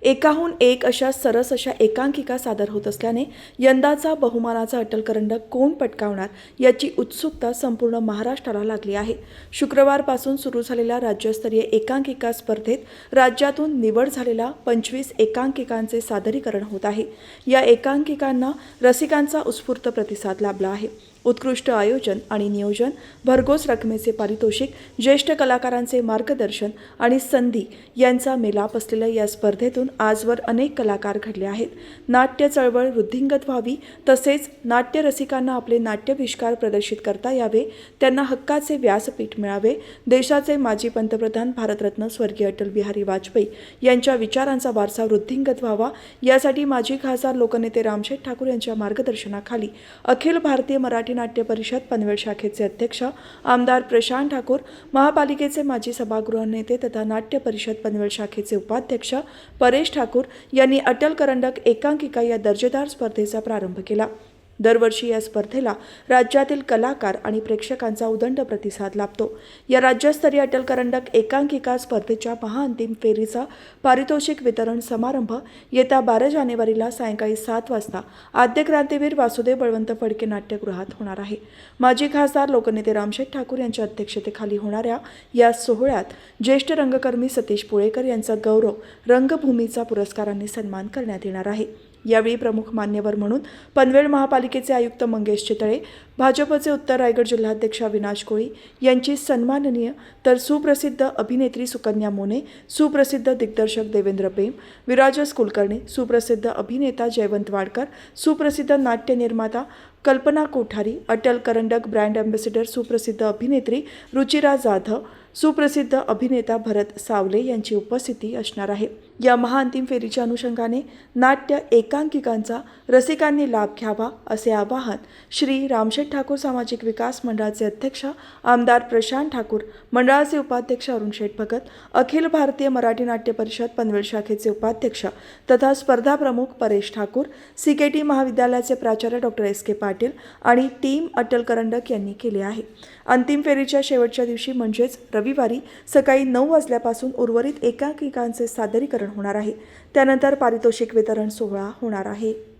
एकाहून एक अशा सरस अशा एकांकिका सादर होत असल्याने यंदाचा बहुमानाचा अटल करंडक कोण पटकावणार याची उत्सुकता संपूर्ण महाराष्ट्राला लागली आहे। शुक्रवारपासून सुरू झालेल्या राज्यस्तरीय एकांकिका स्पर्धेत राज्यातून निवड झालेल्या 25 एकांकिकांचे सादरीकरण होत आहे। या एकांकिकांना रसिकांचा उत्स्फूर्त प्रतिसाद लाभला आहे। उत्कृष्ट आयोजन आणि नियोजन, भरघोस रकमेचे पारितोषिक, ज्येष्ठ कलाकारांचे मार्गदर्शन आणि संधी यांचा मेलाप असलेल्या या स्पर्धेतून आजवर अनेक कलाकार घडले आहेत। नाट्य चळवळ वृद्धिंगत व्हावी, तसेच नाट्य रसिकांना आपले नाट्याविष्कार प्रदर्शित करता यावे, त्यांना हक्काचे व्यासपीठ मिळावे, देशाचे माजी पंतप्रधान भारतरत्न स्वर्गीय अटल बिहारी वाजपेयी यांच्या विचारांचा वारसा वृद्धिंगत व्हावा, यासाठी माजी खासदार लोकनेते रामशेठ ठाकूर यांच्या मार्गदर्शनाखाली अखिल भारतीय मराठी नाट्य परिषद पनवेल शाखेचे अध्यक्ष आमदार प्रशांत ठाकूर, महापालिकेचे माजी सभागृह नेते तथा नाट्य परिषद पनवेल शाखेचे उपाध्यक्ष परेश ठाकूर यांनी अटल करंडक एकांकिका या दर्जेदार स्पर्धेचा प्रारंभ केला। दरवर्षी या स्पर्धेला राज्यातील कलाकार आणि प्रेक्षकांचा उदंड प्रतिसाद लाभतो। या राज्यस्तरीय अटल करंडक एकांकिका स्पर्धेच्या महाअंतिम फेरीचा पारितोषिक वितरण समारंभ येत्या 12 जानेवारीला सायंकाळी 7 वाजता आद्य क्रांतीवीर वासुदेव बळवंत फडके नाट्यगृहात होणार आहे। माजी खासदार लोकनेते रामशेठ ठाकूर यांच्या अध्यक्षतेखाली होणाऱ्या या सोहळ्यात ज्येष्ठ रंगकर्मी सतीश पुळेकर यांचा गौरव रंगभूमीचा पुरस्कारांनी सन्मान करण्यात येणार आहे। यावेळी प्रमुख मान्यवर म्हणून पनवेल महापालिकेचे आयुक्त मंगेश चितळे, भाजपचे उत्तर रायगड जिल्हाध्यक्ष अविनाश कोळी यांची सन्माननीय, तर सुप्रसिद्ध अभिनेत्री सुकन्या मोने, सुप्रसिद्ध दिग्दर्शक देवेंद्र पेम, विराजस कुलकर्णी, सुप्रसिद्ध अभिनेता जयवंत वाडकर, सुप्रसिद्ध नाट्य निर्माता कल्पना कोठारी, अटल करंडक ब्रँड अँबॅसेडर सुप्रसिद्ध अभिनेत्री रुचिरा जाधव, सुप्रसिद्ध अभिनेता भरत सावले यांची उपस्थिती असणार आहे। या महाअंतिम फेरीच्या अनुषंगाने नाट्य एकांकिकांचा रसिकांनी लाभ घ्यावा असे आवाहन श्री रामशेठ ठाकूर सामाजिक विकास मंडळाचे अध्यक्ष आमदार प्रशांत ठाकूर, मंडळाचे उपाध्यक्ष अरुण शेठ भगत, अखिल भारतीय मराठी नाट्य परिषद पनवेल शाखेचे उपाध्यक्ष तथा स्पर्धा प्रमुख परेश ठाकूर, CKT महाविद्यालयाचे प्राचार्य डॉक्टर SK पाटील आणि टीम अटल करंडक यांनी केले आहे। अंतिम फेरीच्या शेवटच्या दिवशी म्हणजेच रविवारी सकाळी 9 वाजल्यापासून उर्वरित एकांकिकांचे सादरीकरण होणार आहे। त्यानंतर पारितोषिक वितरण सोहळा होणार आहे।